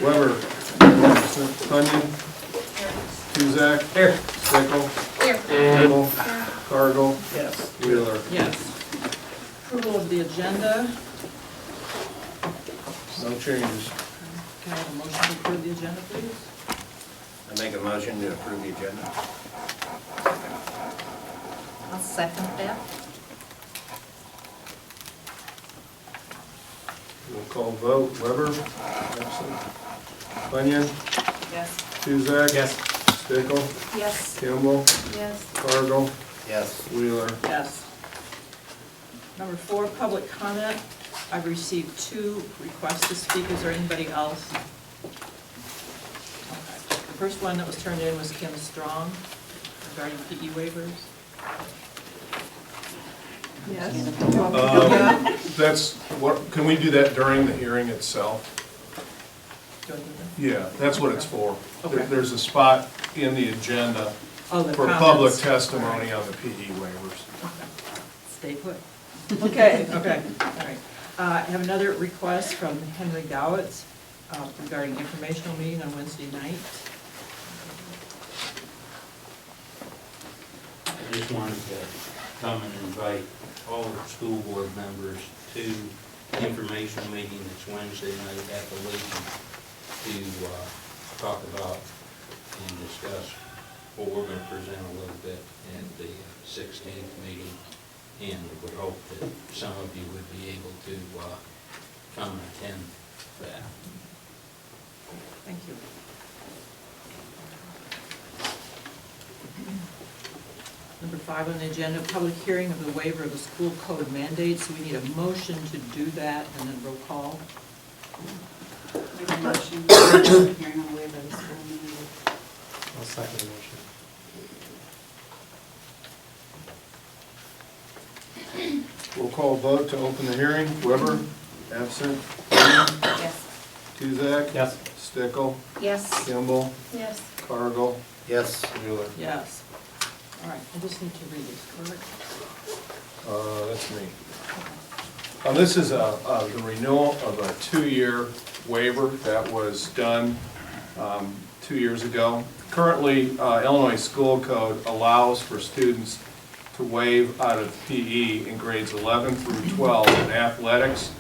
Weber. Bunyan. Tuzak. Here. Stickle. Here. Campbell. Cargill. Yes. Wheeler. Yes. Approval of the agenda. No changes. Can I have a motion to approve the agenda, please? I make a motion to approve the agenda. I'll second that. We'll call vote. Weber. Absent. Bunyan. Yes. Tuzak. Yes. Stickle. Yes. Campbell. Yes. Cargill. Yes. Wheeler. Yes. Number 4, public comment. I've received 2 requests to speak. Is there anybody else? Okay. The first one that was turned in was Kim Strong regarding PE waivers. Yes. That's, what, can we do that during the hearing itself? Do I do that? Yeah, that's what it's for. Okay. There's a spot in the agenda Oh, the for comments. public testimony on the PE waivers. Okay. Stay put. Okay, okay, all right. I have another request from Henry Gowitz regarding informational meeting on Wednesday night. I just wanted to come and invite all the school board members to the informational meeting that's Wednesday night at the Legion to talk about and discuss what we're going to present a little bit at the 16th meeting, and would hope that some of you would be able to come and attend that. Thank you. Number 5 on the agenda, public hearing of the waiver of the school code mandates. We need a motion to do that, and then roll call. Make a motion, hearing on the waiver of the school meeting. I'll second the motion. We'll call vote to open the hearing. Weber, absent. Yes. Tuzak. Yes. Stickle. Yes. Kimball. Yes. Cargill. Yes. Wheeler. Yes. All right, I just need to read this, correct? That's me. This is the renewal of a 2-year waiver that was done 2 years ago. Currently, Illinois School Code allows for students to waive out of PE in grades 11 through 12 in athletics,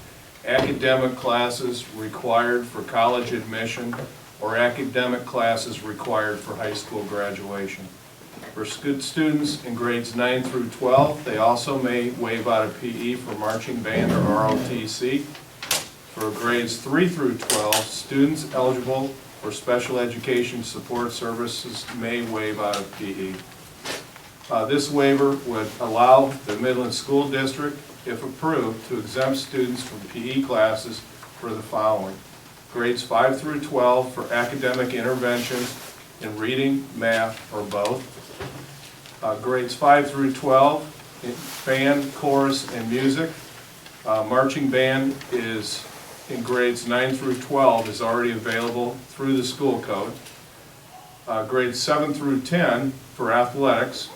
academic classes required for college admission, or academic classes required for high school graduation. For students in grades 9 through 12, they also may waive out of PE for marching band or ROTC. For grades 3 through 12, students eligible for special education support services may waive out of PE. This waiver would allow the Midland School District, if approved, to exempt students from PE classes for the following: grades 5 through 12 for academic interventions in reading, math, or both. Grades 5 through 12 in band, chorus, and music. Marching band is in grades 9 through 12 is already available through the school code. Grades 7 through 10 for athletics.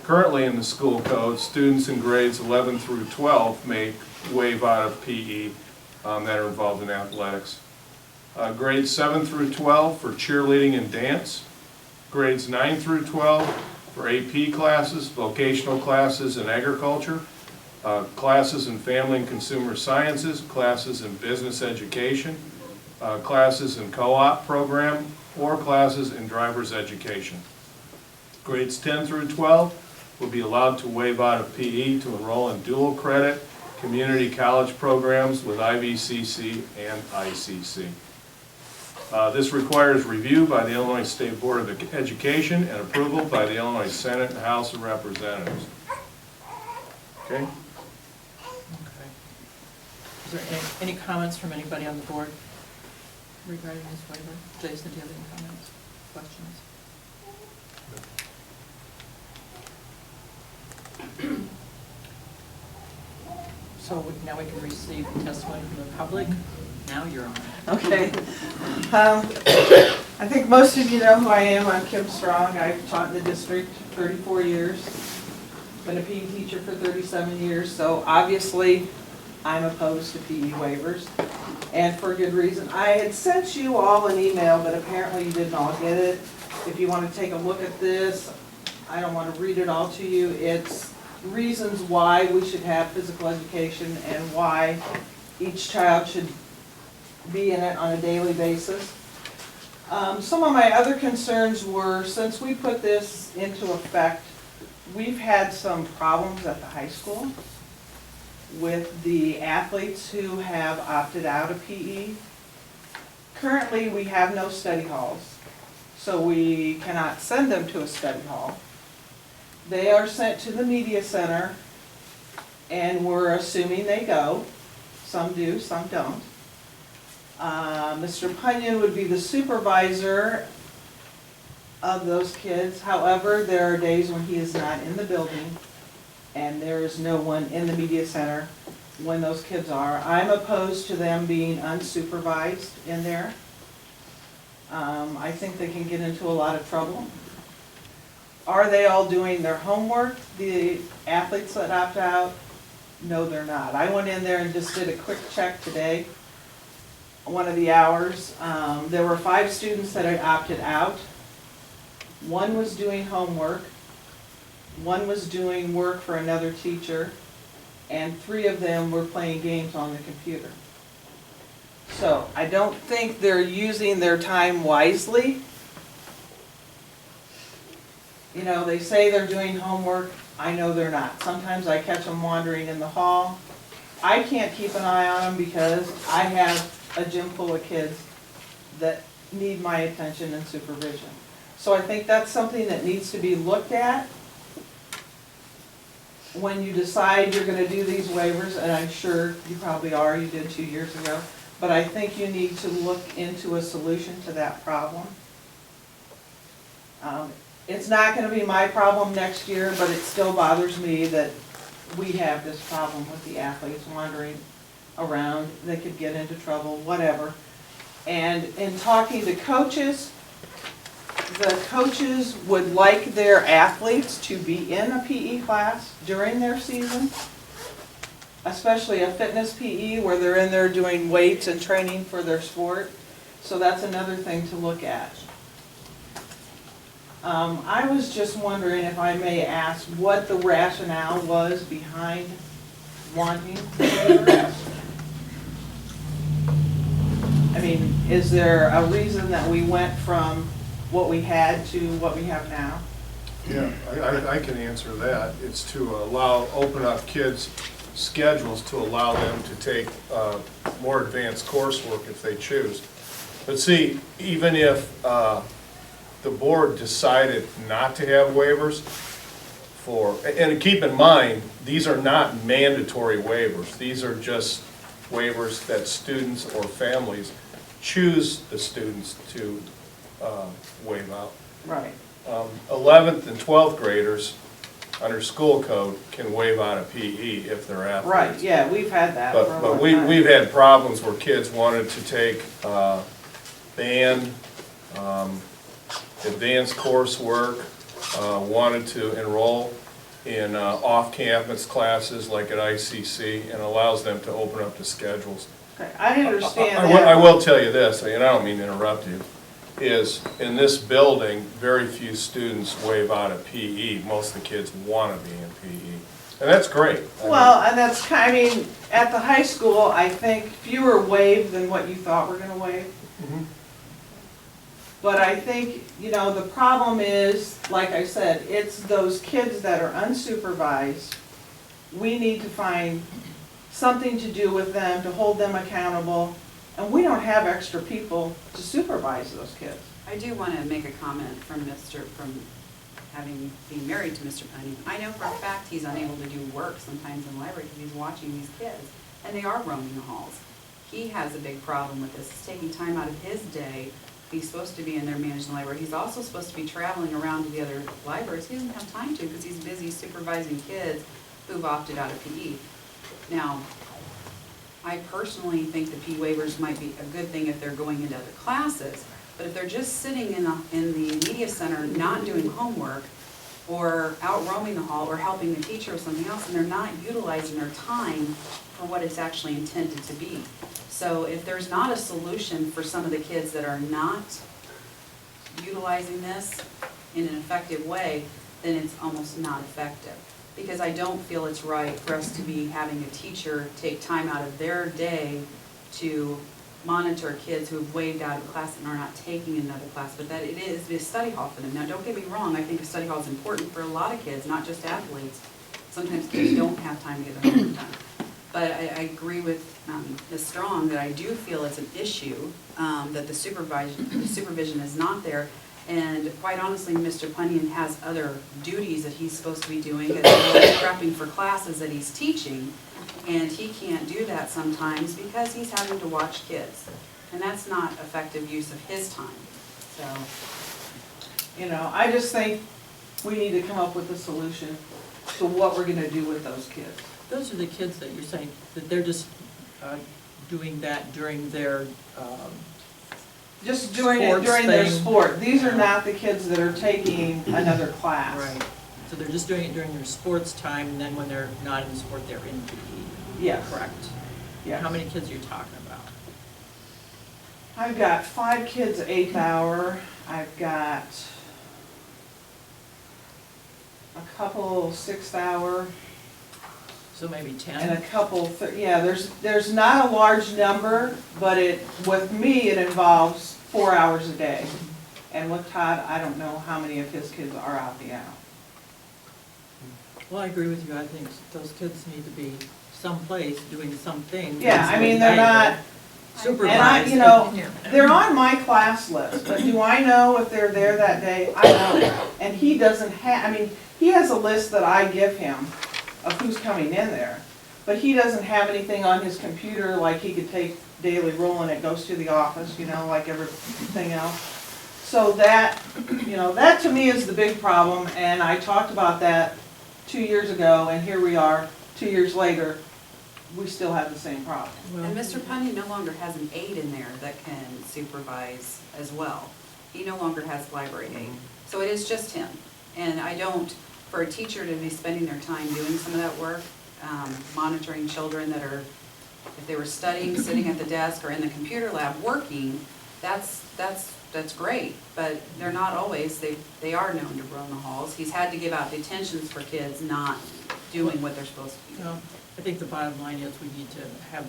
Currently in the school code, students in grades 11 through 12 may waive out of PE that are involved in athletics. Grades 7 through 12 for cheerleading and dance. Grades 9 through 12 for AP classes, vocational classes in agriculture, classes in family and consumer sciences, classes in business education, classes in co-op program, or classes in driver's education. Grades 10 through 12 will be allowed to waive out of PE to enroll in dual credit community college programs with IVCC and ICC. This requires review by the Illinois State Board of Education and approval by the Illinois Senate and House of Representatives. Okay? Okay. Is there any comments from anybody on the board regarding this waiver? Jason, do you have any comments, questions? So now we can receive testimony from the public. Now you're on. Okay. I think most of you know who I am. I'm Kim Strong. I've taught in the district 34 years. Been a PE teacher for 37 years, so obviously I'm opposed to PE waivers. and for good reason. I had sent you all an email, but apparently you didn't all get it. If you want to take a look at this, I don't want to read it all to you. It's reasons why we should have physical education and why each child should be in it on a daily basis. Some of my other concerns were, since we put this into effect, we've had some problems at the high school with the athletes who have opted out of PE. Currently, we have no study halls, so we cannot send them to a study hall. They are sent to the media center, and we're assuming they go. Some do, some don't. Mr. Punyon would be the supervisor of those kids. However, there are days when he is not in the building, and there is no one in the media center when those kids are. I'm opposed to them being unsupervised in there. I think they can get into a lot of trouble. Are they all doing their homework, the athletes that opt out? No, they're not. I went in there and just did a quick check today, one of the hours. There were 5 students that had opted out. 1 was doing homework, 1 was doing work for another teacher, and 3 of them were playing games on the computer. So I don't think they're using their time wisely. You know, they say they're doing homework. I know they're not. Sometimes I catch them wandering in the hall. I can't keep an eye on them because I have a gym full of kids that need my attention and supervision. So I think that's something that needs to be looked at when you decide you're going to do these waivers, and I'm sure you probably are, you did 2 years ago. But I think you need to look into a solution to that problem. It's not going to be my problem next year, but it still bothers me that we have this problem with the athletes wandering around. They could get into trouble, whatever. And in talking to coaches, the coaches would like their athletes to be in a PE class during their season, especially a fitness PE where they're in there doing weights and training for their sport. So that's another thing to look at. I was just wondering if I may ask what the rationale was behind wanting waivers. I mean, is there a reason that we went from what we had to what we have now? Yeah, I can answer that. It's to open up kids' schedules to allow them to take more advanced coursework if they choose. But see, even if the board decided not to have waivers and keep in mind, these are not mandatory waivers. These are just waivers that students or families choose the students to waive out. Right. 11th and 12th graders under school code can waive out a PE if they're athletes. Right, yeah, we've had that for a long But time. we've had problems where kids wanted to take band, advanced coursework, wanted to enroll in off-campus classes like at ICC, and allows them to open up the schedules. Okay, I understand I that. will tell you this, and I don't mean to interrupt you, is in this building, very few students waive out of PE. Most of the kids want to be in PE, and that's great. Well, and that's kind, I mean, at the high school, I think fewer waive than what you thought were gonna waive. Mhm. But I think, you know, the problem is, like I said, it's those kids that are unsupervised. We need to find something to do with them, to hold them accountable, and we don't have extra people to supervise those kids. I do want to make a comment from having been married to Mr. Penny. I know for a fact he's unable to do work sometimes in the library because he's watching these kids, and they are roaming the halls. He has a big problem with this. It's taking time out of his day. He's supposed to be in there managing the library. He's also supposed to be traveling around to the other libraries. He doesn't have time to because he's busy supervising kids who've opted out of PE. Now, I personally think the PE waivers might be a good thing if they're going into other classes, but if they're just sitting in the media center not doing homework or out roaming the hall, or helping the teacher or something else, and they're not utilizing their time for what it's actually intended to be. So if there's not a solution for some of the kids that are not utilizing this in an effective way, then it's almost not effective. Because I don't feel it's right for us to be having a teacher take time out of their day to monitor kids who have waived out of class and are not taking another class, but that it is a study hall for them. Now, don't get me wrong, I think a study hall is important for a lot of kids, not just athletes. Sometimes kids don't have time to get their homework done. But I agree with Ms. Strong that I do feel it's an issue, that the supervision is not there. And quite honestly, Mr. Punyon has other duties that he's supposed to be doing, as well as prepping for classes that he's teaching. And he can't do that sometimes because he's having to watch kids. And that's not effective use of his time, so. You know, I just think we need to come up with a solution to what we're gonna do with those kids. Those are the kids that you're saying, that they're just doing that during their, Just doing it during their Sports thing. sport. These are not the kids that are taking another class. right, so they're just doing it during their sports time, and then when they're not in sport, they're in PE. Yes. Correct. Yes. How many kids are you talking about? I've got 5 kids 8th hour. I've got a couple 6th hour So maybe 10? and a couple, yeah, there's not a large number, but with me, it involves 4 hours a day. And with Todd, I don't know how many of his kids are out the out. Well, I agree with you, I think those kids need to be someplace doing something. Yeah, I mean, they're not, Supervised. and I, you know, they're on my class list, but do I know if they're there that day? I don't. And he doesn't have, I mean, he has a list that I give him of who's coming in there, but he doesn't have anything on his computer like he could take daily roll and it goes to the office, you know, like everything else. So that, you know, that to me is the big problem, and I talked about that 2 years ago, and here we are, 2 years later, we still have the same problem. And Mr. Punny no longer has an aide in there that can supervise as well. He no longer has library aide. So it is just him. And I don't, for a teacher to be spending their time doing some of that work, monitoring children that are, if they were studying, sitting at the desk or in the computer lab working, that's great. But they're not always, they are known to roam the halls. He's had to give out detentions for kids not doing what they're supposed to be doing. Well, I think the bottom line is we need to have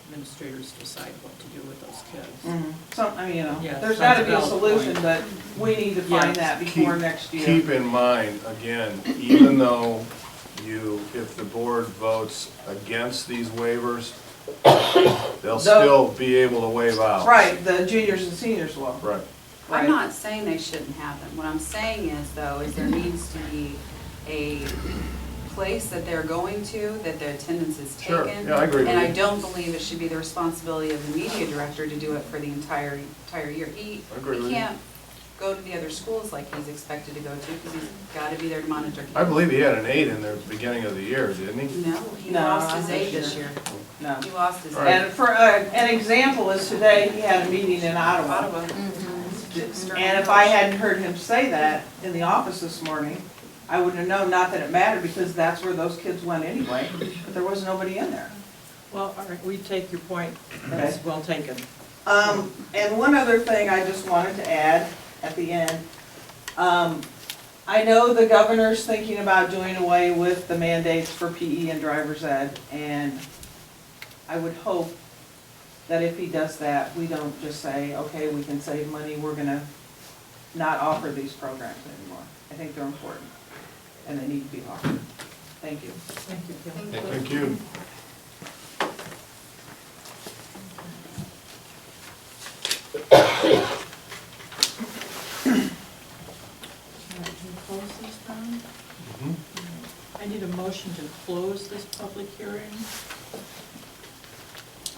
administrators decide what to do with those kids. Some, I mean, you know, Yeah, there's gotta be a that's a valid solution, point. but we need to find Yeah. that before next year. Keep in mind, again, even though if the board votes against these waivers, they'll still be able to waive out. Right, the juniors and seniors will. Right. Right. I'm not saying they shouldn't have them. What I'm saying is, though, is there needs to be a place that they're going to, that their attendance is Sure. taken. Yeah, I agree with And I you. don't believe it should be the responsibility of the media director to do it for the entire year. He agree with you. can't go to the other schools like he's expected to go to, because he's gotta be there to monitor kids. I believe he had an 8 in there at the beginning of the year, didn't he? No, he No, lost not his this aide this year. year. No. He lost his Right. aide. And for, an example is today, he had a meeting in Ottawa. Ottawa. And if I hadn't heard him say that in the office this morning, I wouldn't have known, not that it mattered, because that's where those kids went anyway, but there was nobody in there. Well, all right, we take your point, that's well taken. And one other thing I just wanted to add at the end. I know the governor's thinking about doing away with the mandates for PE and driver's ed, and I would hope that if he does that, we don't just say, okay, we can save money, we're gonna not offer these programs anymore. I think they're important, and they need to be offered. Thank you. Thank you, Kim. Thank you. All right, can we close this down? Mhm. I need a motion to close this public hearing.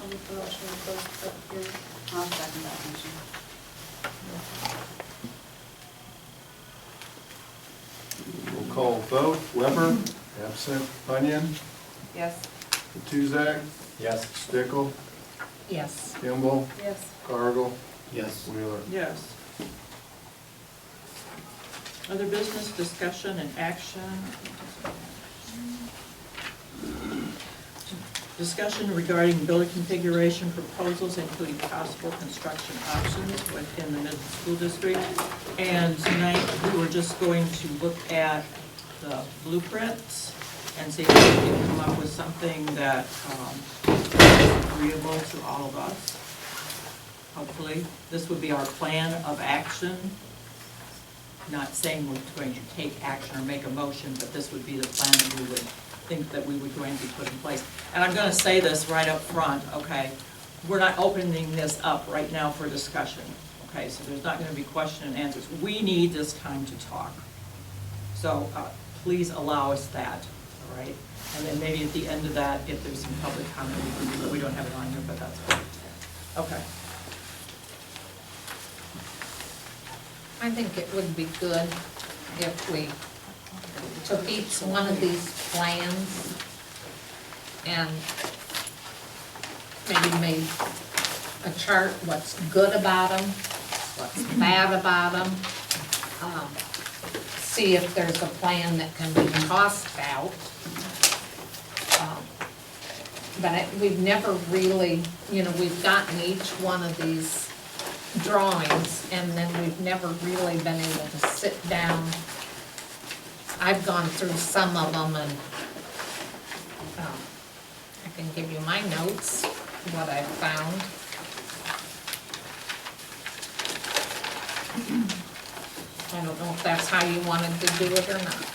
I'll second that motion. We'll call vote. Weber, absent. Bunyan, Yes? Tuzak, Yes. Stickle, Yes. Kimball, Yes. Cargill, Yes. Wheeler. Yes. Other business, discussion, and action. Discussion regarding building configuration proposals, including possible construction options within the Midland School District. And tonight, we were just going to look at the blueprints and see if we can come up with something that is agreeable to all of us. Hopefully, this would be our plan of action. Not saying we're going to take action or make a motion, but this would be the plan that we would think that we were going to put in place. And I'm gonna say this right up front, okay? We're not opening this up right now for discussion, okay? So there's not gonna be question and answers. We need this time to talk. So please allow us that, all right? And then maybe at the end of that, if there's some public comment, we can do it. We don't have it on here, but that's fine. Okay. I think it would be good if we took each one of these plans and maybe made a chart, what's good about them, what's bad about them. See if there's a plan that can be tossed out. But we've never really, we've gotten each one of these drawings, and then we've never really been able to sit down. I've gone through some of them, and I can give you my notes, what I've found. I don't know if that's how you wanted to do it or not.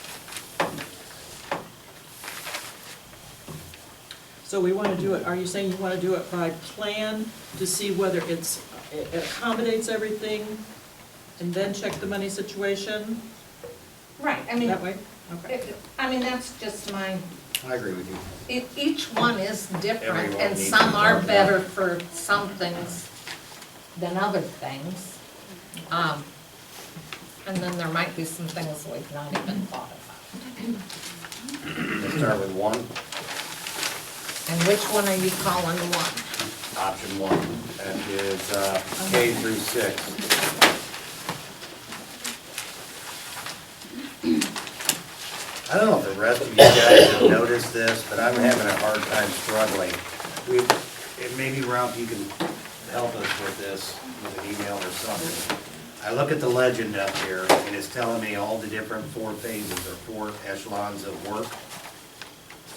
So we want to do it, are you saying you want to do it by plan to see whether it accommodates everything, and then check the money situation? Right, I mean, That way? Okay. that's just my, I agree with you. each one is different, Everyone and needs some to are talk better about it. for some things than other things. And then there might be some things we've not even thought about. Let's start with one, And which one are you calling one? option one, that is K through 6. I don't know if the rest of you guys have noticed this, but I'm having a hard time struggling. And maybe Ralph, you can help us with this, with an email or something. I look at the legend up here, and it's telling me all the different 4 phases or 4 echelons of work.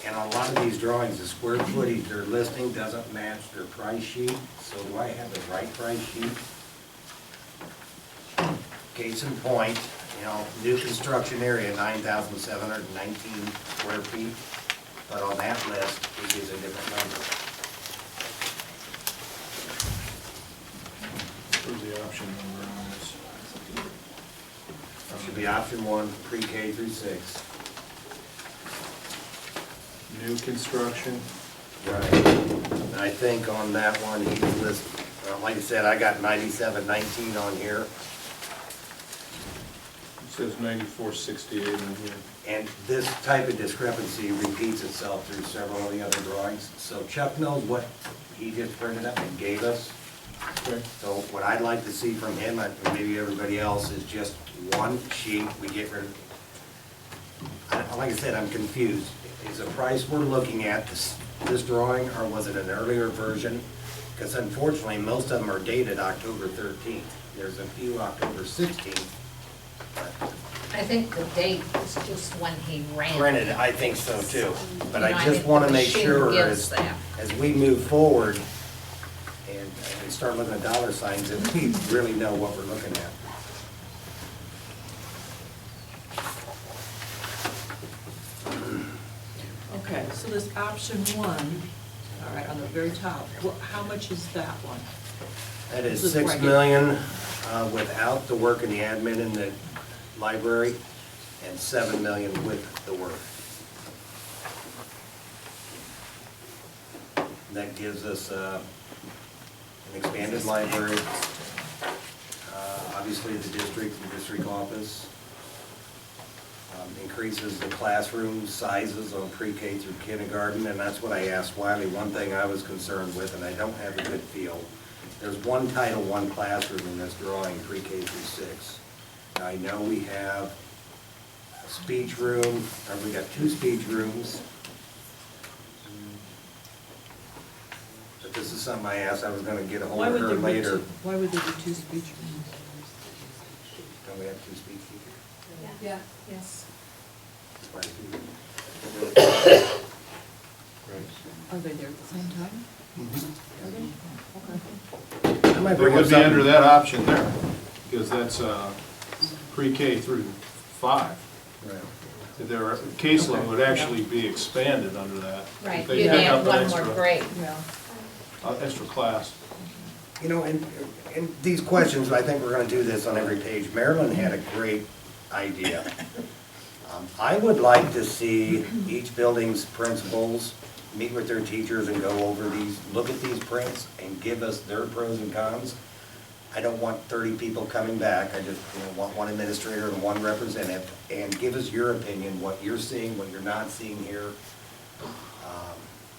And on a lot of these drawings, the square footage they're listing doesn't match their price sheet. So do I have the right price sheet? Case in point, new construction area, 9,719 square feet. But on that list, it gives a different number. Where's the option number on this? It should be option 1, pre-K through 6. New construction, Right. And I think on that one, he lists, like I said, I got 9719 on here. it says 9468 in here. And this type of discrepancy repeats itself through several of the other drawings. So Chuck knows what he just printed up and gave us. Okay. So what I'd like to see from him, and maybe everybody else, is just one sheet we get rid of. Like I said, I'm confused. Is the price we're looking at this drawing, or was it an earlier version? Because unfortunately, most of them are dated October 13th. There's a few October 16th. but I think the date is just when he ran. Printed, I think so too. But You know, I just think want the to make machine sure gives as, that. as we move forward and we start looking at dollar signs, that we really know what we're looking at. Okay, so this option 1, all right, on the very top, how much is that one? That is This is right 6 here. million without the work in the admin in the library, and 7 million with the work. That gives us an expanded library, obviously the district office, increases the classroom sizes on pre-K through kindergarten, and that's what I asked Wiley. One thing I was concerned with, and I don't have a good feel, there's one Title I classroom in this drawing, pre-K through 6. Now, I know we have speech room, we got 2 speech rooms. But this is something I asked, I was gonna get a hold Why of would her there be later. two, why would there be 2 speech rooms? Don't we have 2 speech teachers? Yeah. Yes. Are they there at the same time? Are they? Okay. I might They bring up would be under something. that option there, because that's pre-K through 5. Right. Their caseload would actually be expanded under that. if Right, they you'd pick add up an one more extra- grade. Yeah. Extra class. You know, and these questions, I think we're gonna do this on every page. Marilyn had a great idea. I would like to see each building's principals meet with their teachers and go over these, look at these prints and give us their pros and cons. I don't want 30 people coming back, I just want one administrator and one representative, and give us your opinion, what you're seeing, what you're not seeing here.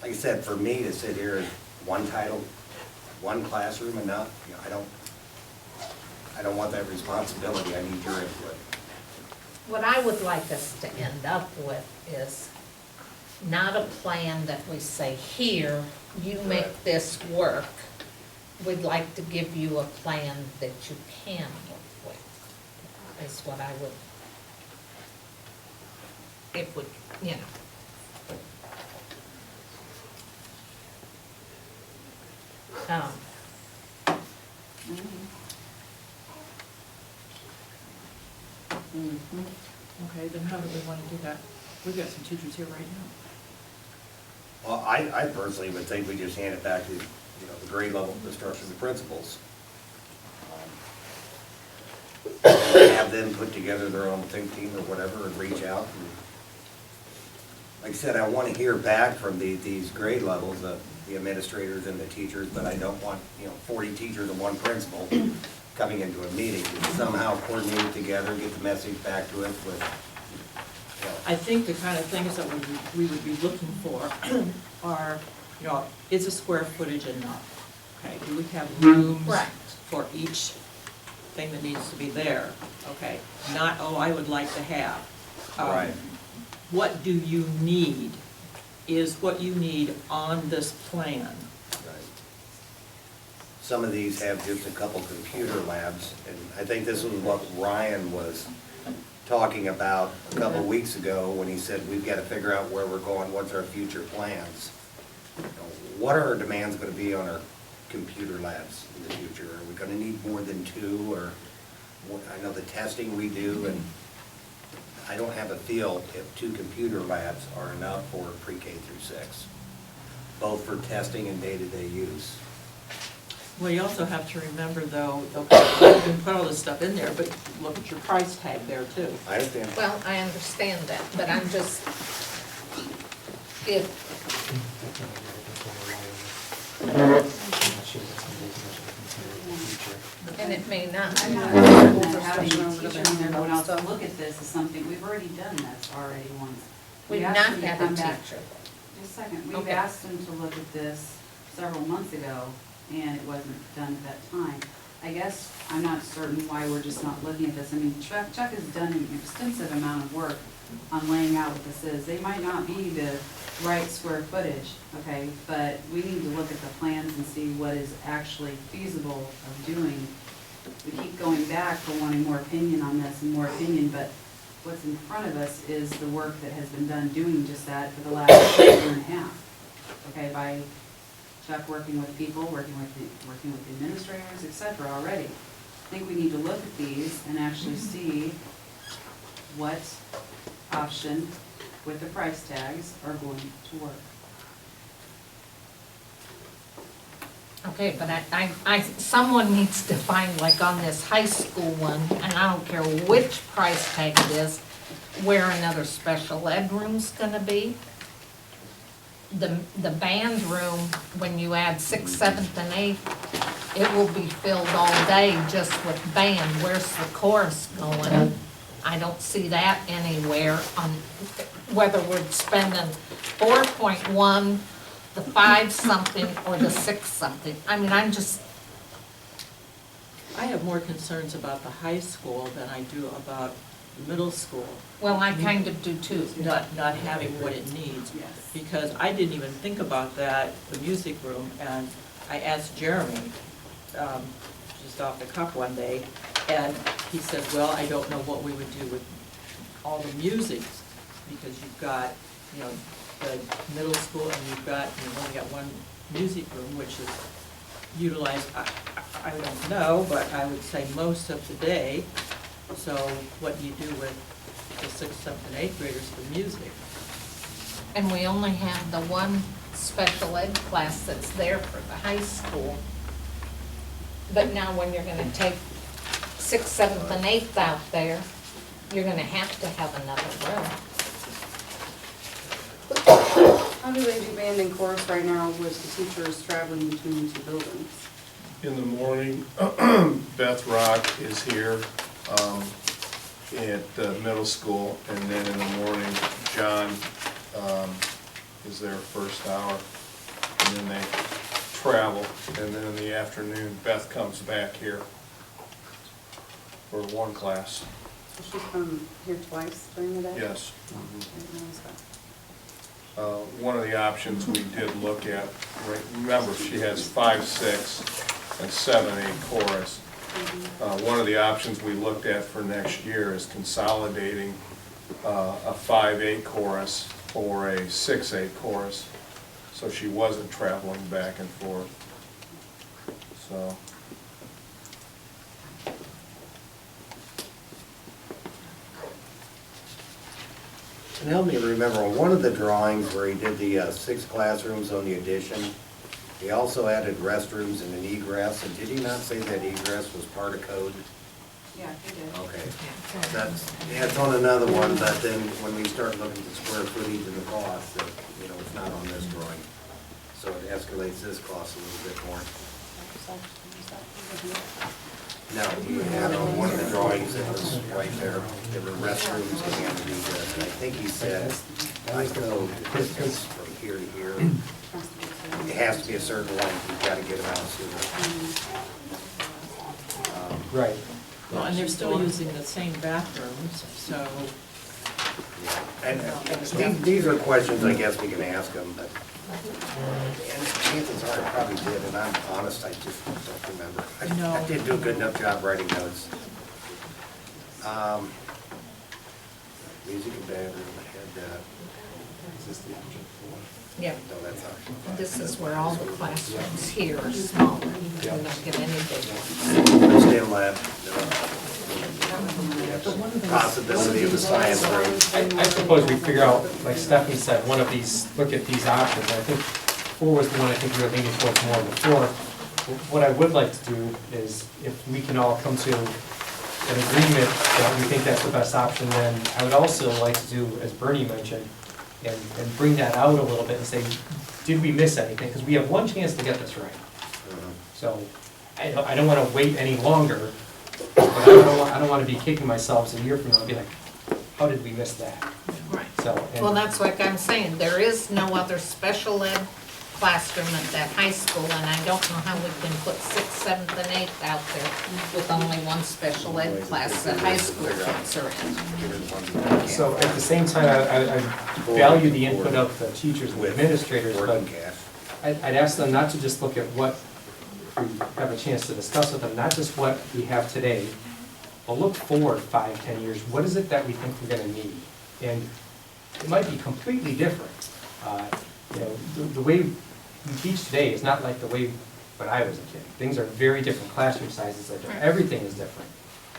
Like I said, for me to sit here, one title, one classroom enough, you know, I don't want that responsibility, I need your input. What I would like us to end up with is not a plan that we say, here, you make this work. We'd like to give you a plan that you can work with, is what I would, if we, you know. Okay, then how do we want to do that? We've got some teachers here right now. Well, I personally would think we just hand it back to, you know, the grade level instruction, the principals. Have them put together their own think team or whatever and reach out. And like I said, I want to hear back from these grade levels, the administrators and the teachers, but I don't want, you know, 40 teachers and one principal coming into a meeting. Somehow coordinate it together, get the message back to us with, you know, I think the kind of things that we would be looking for are, you know, is a square footage enough? Okay, do we have rooms Right. for each thing that needs to be there? Okay, not, oh, I would like to have. Right. What do you need? Is what you need on this plan? Right. Some of these have just a couple computer labs, and I think this was what Ryan was talking about a couple weeks ago when he said, we've got to figure out where we're going, what's our future plans? You know, what are our demands going to be on our computer labs in the future? Are we going to need more than 2, or I know the testing we do, and I don't have a feel if 2 computer labs are enough for pre-K through 6, both for testing and day-to-day use. Well, you also have to remember though, okay, you can put all this stuff in there, but look at your price tag there too. I understand. Well, I understand that, but I'm just, if, and it may not. I'm not certain that having a teacher in there going out to look at this is something, we've already done this already once. We We've asked not them to had come a back- teacher. Just a second, we've Okay. asked them to look at this several months ago, and it wasn't done at that time. I guess I'm not certain why we're just not looking at this. I mean, Chuck has done an extensive amount of work on laying out what this is. They might not be the right square footage, okay, but we need to look at the plans and see what is actually feasible of doing. We keep going back for wanting more opinion on this and more opinion, but what's in front of us is the work that has been done doing just that for the last year and a half. Okay, by Chuck working with people, working with the administrators, et cetera, already. I think we need to look at these and actually see what option with the price tags are going to work. Okay, but someone needs to find, like on this high school one, and I don't care which price tag it is, where another special ed room's gonna be. The band room, when you add 6th, 7th, and 8th, it will be filled all day just with band. Where's the chorus going? I don't see that anywhere on whether we're spending 4.1, the 5-something, or the 6-something. I mean, I have more concerns about the high school than I do about the middle school, Well, I kind of do too. not having what it needs. Yes. Because I didn't even think about that, the music room, and I asked Jeremy, just off the cuff one day, and he said, well, I don't know what we would do with all the music, because you've got, you know, the middle school, and you've only got one music room, which is utilized, I don't know, but I would say most of the day. So what do you do with the 6th, 7th, and 8th graders for music? And we only have the one special ed class that's there for the high school. But now when you're gonna take 6th, 7th, and 8th out there, you're gonna have to have another room. How do they do band and chorus right now with the teachers traveling between the two buildings? In the morning, Beth Rock is here at the middle school, and then in the morning, John is there first hour, and then they travel, and then in the afternoon, Beth comes back here for one class. So she's come here twice during the day? Yes. I didn't realize that. One of the options we did look at, remember, she has 5, 6, and 7, 8 chorus. One of the options we looked at for next year is consolidating a 5, 8 chorus or a 6, 8 chorus, so she wasn't traveling back and forth. So. And help me remember, on one of the drawings where he did the 6 classrooms on the addition, he also added restrooms and an egress, and did he not say that egress was part of code? Yeah, he did. Okay, yeah, it's on another one, but then when we start looking at the square footage and the cost, that, you know, it's not on this drawing. So it escalates this cost a little bit more. No, you had on one of the drawings that was right there were restrooms and the egress. And I think he said, by code, the distance from here to here, it has to be a certain length, you've got to get them out sooner. Right. Well, and they're still using the same bathrooms, so. And these are questions I guess we can ask them, but and chances are I probably did, and I'm honest, I just don't remember. No. I didn't do a good enough job writing notes. Music and band room, I had, Yeah, no, that's option 5. this is where all the classrooms here are smaller. You don't get any big ones. STEM lab, possibility of a science room. I suppose we figure out, like Stephanie said, one of these, look at these options. I think 4 was the one I think we were leaning towards more before. What I would like to do is, if we can all come to an agreement that we think that's the best option, then I would also like to do, as Bernie mentioned, and bring that out a little bit and say, did we miss anything? Because we have one chance to get this right. So I don't want to wait any longer, but I don't want to be kicking myself a year from now and be like, how did we miss that? Right. So, and- Well, that's like I'm saying, there is no other special ed classroom at that high school, and I don't know how we can put 6th, 7th, and 8th out there with only one special ed class that high school kids are in. So at the same time, I value the input of the teachers and administrators, but Working cash. I'd ask them not to just look at what we have a chance to discuss with them, not just what we have today, but look forward 5, 10 years. What is it that we think we're gonna need? And it might be completely different. You know, the way we teach today is not like the way when I was a kid. Things are very different, classroom sizes are different, everything is different.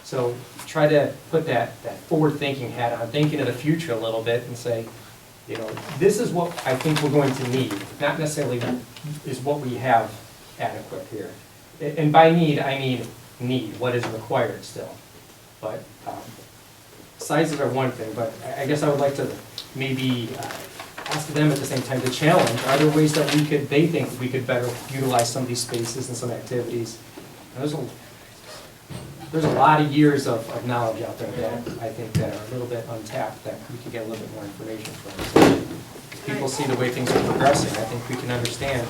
So try to put that forward-thinking hat on, thinking of the future a little bit and say, you know, this is what I think we're going to need, not necessarily is what we have adequate here. And by need, I mean need, what is required still. But sizes are one thing, but I guess I would like to maybe ask them at the same time to challenge, are there ways that they think we could better utilize some of these spaces and some activities? And there's a lot of years of knowledge out there that I think that are a little bit untapped, that we could get a little bit more information from. So if people see the way things are progressing, I think we can understand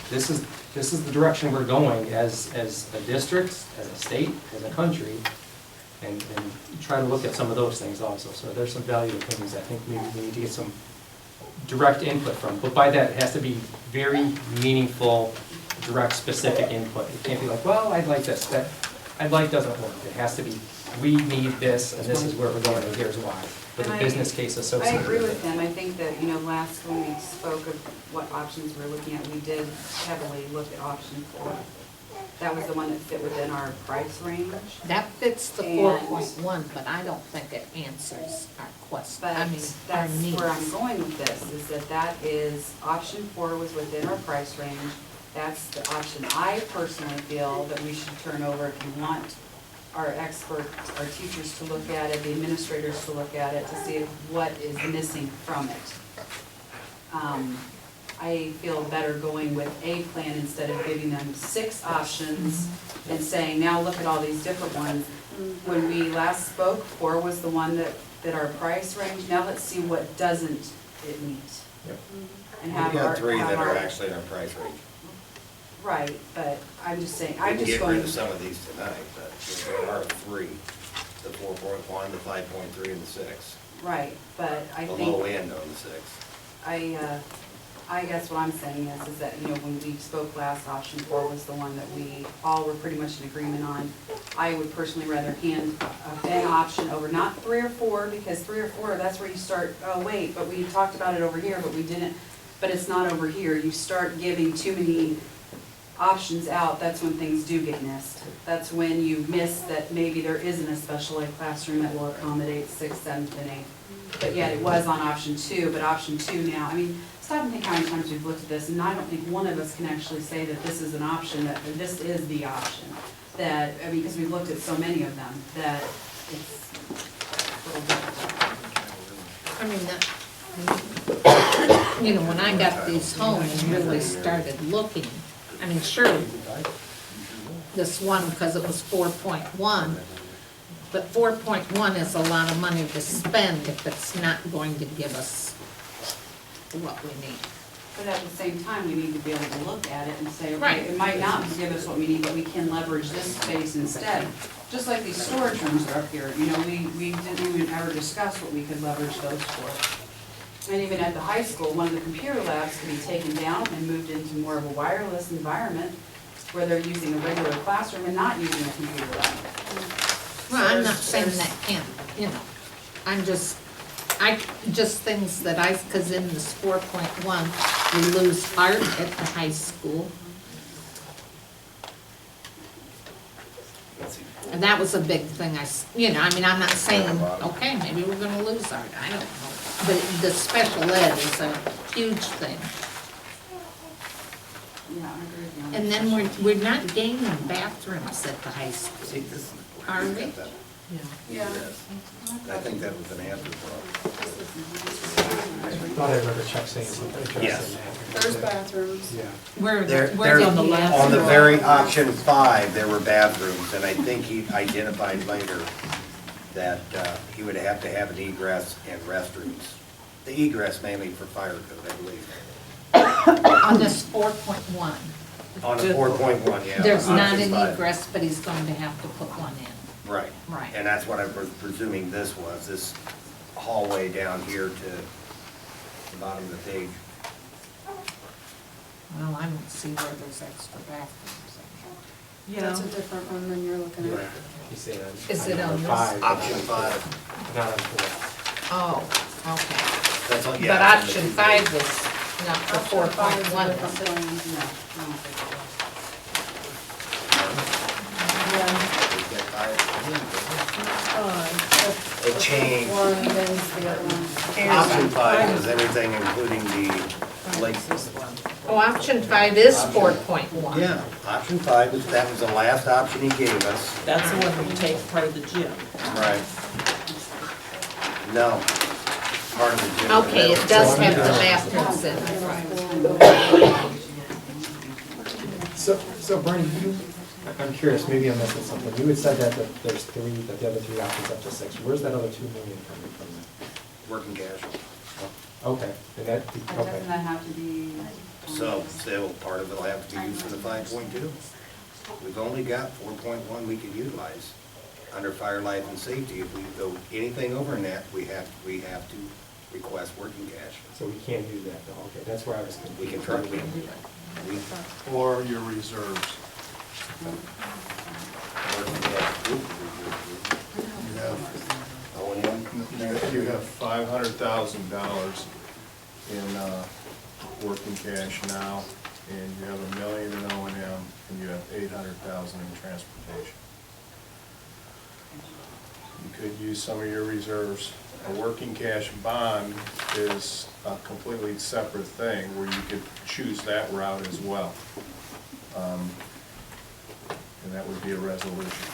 this is the direction we're going as a district, as a state, as a country. and try to look at some of those things also. So there's some valued opinions I think maybe we need to get some direct input from. But by that, it has to be very meaningful, direct, specific input. It can't be like, well, I'd like this. That I'd like doesn't work. It has to be, we need this, and this is where we're going, and here's why. With a And business case associated I agree with with it. him. I think that, last when we spoke of what options we were looking at, we did heavily look at option 4. That was the one that fit within our price range. That fits the And- 4.1, but I don't think it answers our question, But I mean, our that's needs. where I'm going with this, is that is, option 4 was within our price range. That's the option I personally feel that we should turn over if you want our experts, our teachers to look at it, the administrators to look at it, to see what is missing from it. I feel better going with a plan instead of giving them 6 options and saying, now look at all these different ones. When we last spoke, 4 was the one that our price range, now let's see what doesn't it meet. Yep. And We've have our. got 3 have that are our- actually in our price range. Right, but I'm just saying, We I'm can just get rid going, of some of these tonight, but there are 3, the 4.1, the 5.3, and the 6. right, but I The low think, end on the 6. I guess what I'm saying is that, when we spoke last, option 4 was the one that we all were pretty much in agreement on. I would personally rather hand an option over, not 3 or 4, because 3 or 4, that's where you start, oh, wait, but we talked about it over here, but we didn't, but it's not over here. You start giving too many options out, that's when things do get missed. That's when you miss that maybe there isn't a special ed classroom that will accommodate 6th, 7th, and 8th. But yet it was on option 2, but option 2 now, stop and think how many times we've looked at this, and I don't think one of us can actually say that this is an option, that this is the option. That, because we've looked at so many of them, that it's a little difficult. I mean, when I got these home and really started looking, sure, this one, because it was 4.1, but 4.1 is a lot of money to spend if it's not going to give us what we need. But at the same time, we need to be able to look at it and say, Right. okay, it might not give us what we need, but we can leverage this space instead. Just like these storage rooms are up here, we didn't even ever discuss what we could leverage those for. And even at the high school, one of the computer labs can be taken down and moved into more of a wireless environment where they're using a regular classroom and not using a computer lab. Well, I'm not So saying there's- that can't, I'm just things that because in this 4.1, we lose art at the high school. And that was a big thing, I'm not saying, okay, maybe we're gonna lose art, I don't know. But the special ed is a huge thing. Yeah, I agree with you on And that. then we're not gaining bathrooms at the high school. See, this. Are we? Yeah. I think that was an answer for I thought I remember Chuck saying something addressing Yes. that. There's bathrooms. Yeah. Where There- on the last On the row? very option 5, there were bathrooms, and I think he identified later that he would have to have an egress and restrooms. The egress mainly for fire code, I believe. On this 4.1, On the 4.1, yeah. there's not option an 5. egress, but he's going to have to put one in. Right. Right. And that's what I was presuming this was, this hallway down here to the bottom of the page. Well, I don't see where there's extra bathrooms. That's a different one than you're looking at. You say on. Is it on number this? 5, Option 5. Not on 4. Oh, okay. That's all, But yeah. it's option in the- 5 is not the 4.1. No, I don't think it was. It changed. One, there's the other one. Option 5 was everything including the lake. Oh, option 5 is 4.1. Yeah, option 5, that was the last option he gave us. That's the one we take part of the gym. Right. No, part of the gym. Okay, it does have the bathrooms in it. So Bernie, I'm curious, maybe I'm missing something. You had said that there's 3, that the other 3 options up to 6. Where's that other $2 million coming from then? Working cash. Okay, and that, Doesn't okay. that have to be? So still, part of it'll have to be used for the 5.2. We've only got 4.1 we could utilize under fire, life, and safety, if we go anything over in that, we have to request working cash. So we can't do that, though, okay, that's where I was confused. We can try, Or your reserves. working cash. You have, O and M. you have $500,000 in working cash now, and you have $1 million in O and M, and you have $800,000 in transportation. You could use some of your reserves. A working cash bond is a completely separate thing where you could choose that route as well. And that would be a resolution,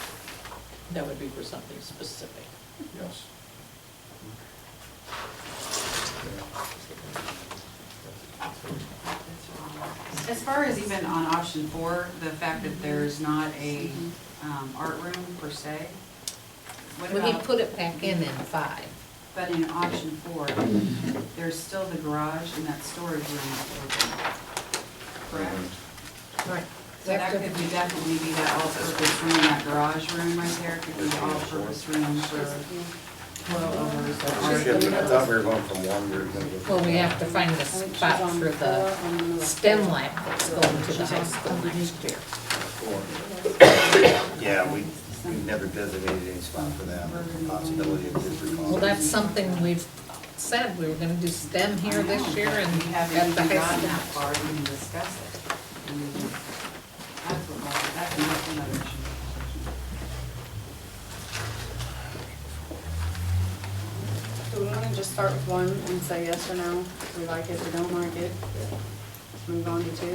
That would be for something specific. yes. As far as even on option 4, the fact that there's not a art room per se, what Well, he about, put it back in 5. but in option 4, there's still the garage and that storage room open, correct? Right. So that could be definitely be that all-purpose room, that garage room right there, could be the all-purpose room for coilovers or art. I thought we were going from one, we were going to go. Well, we have to find a spot for the STEM lab that's going to the high school next year. Yeah, we've never designated any spot for that, possibility of this recall. Well, that's something we've said, we were gonna do STEM here this year and We haven't at even the high gotten school. that far to even discuss it. I mean, that's another issue. Do we want to just start with 1 and say yes or no? Do we like it, we don't like it? Move on to 2?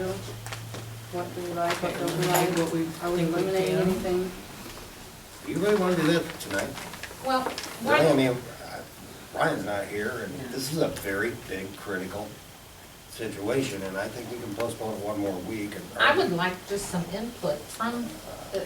What do we like, what don't we like? What we Are we think we eliminating can. anything? You really want to do that tonight? Well, Really, I why, mean, Ryan's not here, and this is a very big, critical situation, and I think we can postpone it one more week. And I would like just some input from,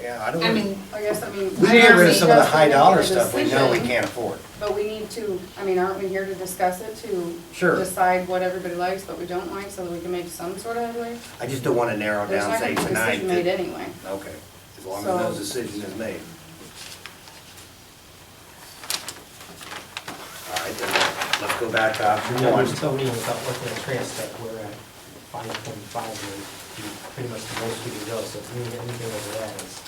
Yeah, I don't. I mean, I guess, I mean. We I get rid of already some of the discussed high we dollar make a stuff we know we decision, can't afford. But we need to, I mean, aren't we here to discuss it, to Sure. decide what everybody likes, what we don't like, so that we can make some sort of headway? I just don't want to narrow There's down, not say gonna be a tonight. decision made that- anyway. Okay, as long as So- no decision is made. All right, then, let's go back to option Yeah, one. there's still me without looking at transcript, we're at 5.5, and pretty much the most we can go, so to me, anything over that is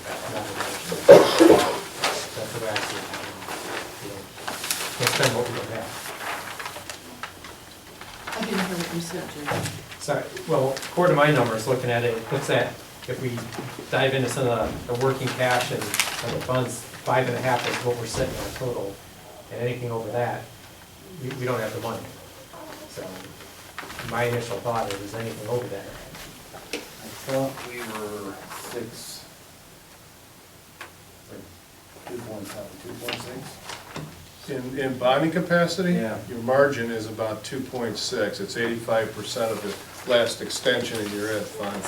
not an option. That's what I see, you know, can't spend what we don't have. I didn't hear what you said, Jay. Sorry, well, according to my numbers, looking at it, it looks at, if we dive into some of the working cash and the funds, 5.5 is what we're sitting on total, and anything over that, we don't have the money. So, my initial thought is anything over that. I thought we were 6, 2.6? In bonding capacity? Yeah. Your margin is about 2.6. It's 85% of the last extension in your ed fund.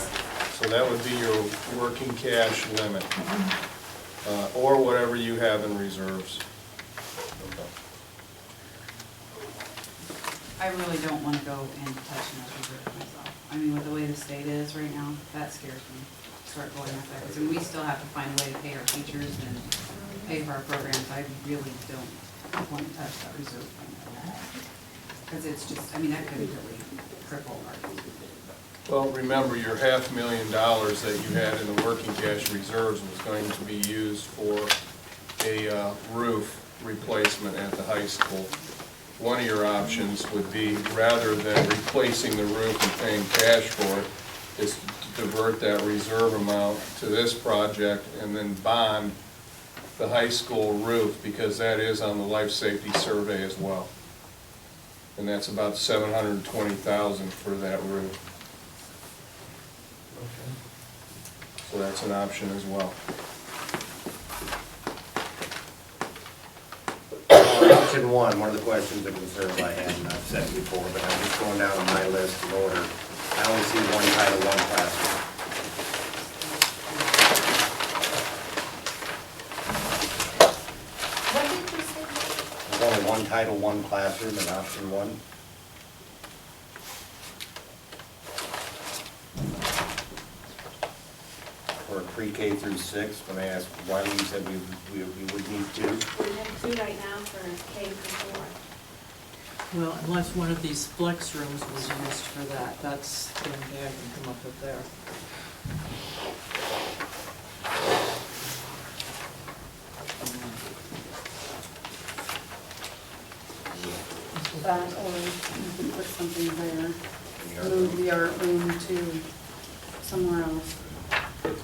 So that would be your working cash limit, or whatever you have in reserves. I really don't want to go and touch that reserve myself. I mean, with the way the state is right now, that scares me, start going up there. Because we still have to find a way to pay our teachers and pay for our programs. I really don't want to touch that reserve fund. Because it's just, I mean, that could really cripple our. Well, remember, your $500,000 that you had in the working cash reserves was going to be used for a roof replacement at the high school. One of your options would be, rather than replacing the roof and paying cash for it, is to divert that reserve amount to this project and then bond the high school roof, because that is on the life safety survey as well. And that's about $720,000 for that roof. So that's an option as well. Option one of the questions and concerns I had, and I've said it before, but I'm just going down on my list in order. I only see one title, one classroom. what did you say? There's only one title, one classroom in option one. For a pre-K through 6, when I asked why you said we would need 2. We have 2 right now for K through 4. Well, unless one of these flex rooms was used for that, that's the only thing I can come up with there. That, or you could put something there, move the art room to somewhere else. It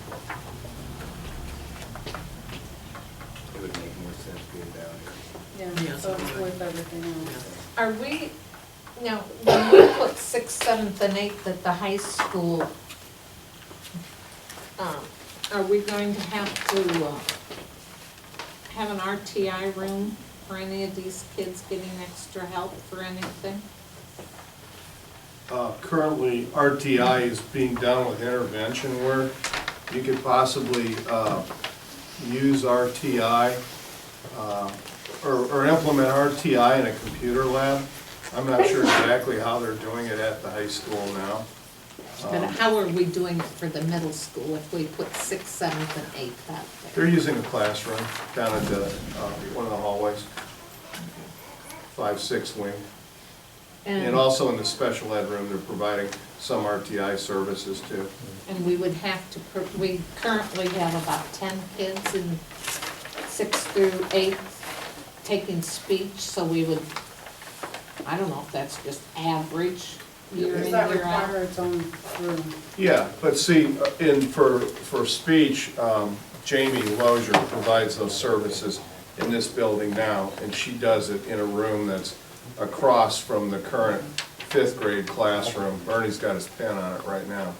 would make more sense to get down Yeah, Yes, so it's okay. with everything else. Are we, now, when we put 6th, 7th, and 8th at the high school, are we going to have to have an RTI room for any of these kids getting extra help for anything? Currently, RTI is being done with intervention work. You could possibly use RTI or implement RTI in a computer lab. I'm not sure exactly how they're doing it at the high school now. But how are we doing it for the middle school if we put 6th, 7th, and 8th out They're there? using a classroom down at the, one of the hallways, 5-6 wing. And also in the special ed room, they're providing some RTI services too. And we would have to, we currently have about 10 kids in 6th through 8th taking speech, so we would, I don't know if that's just average, year in, Does that year out. require its own room? Yeah, but see, for speech, Jamie Lozier provides those services in this building now, and she does it in a room that's across from the current 5th grade classroom. Bernie's got his pen on it right now.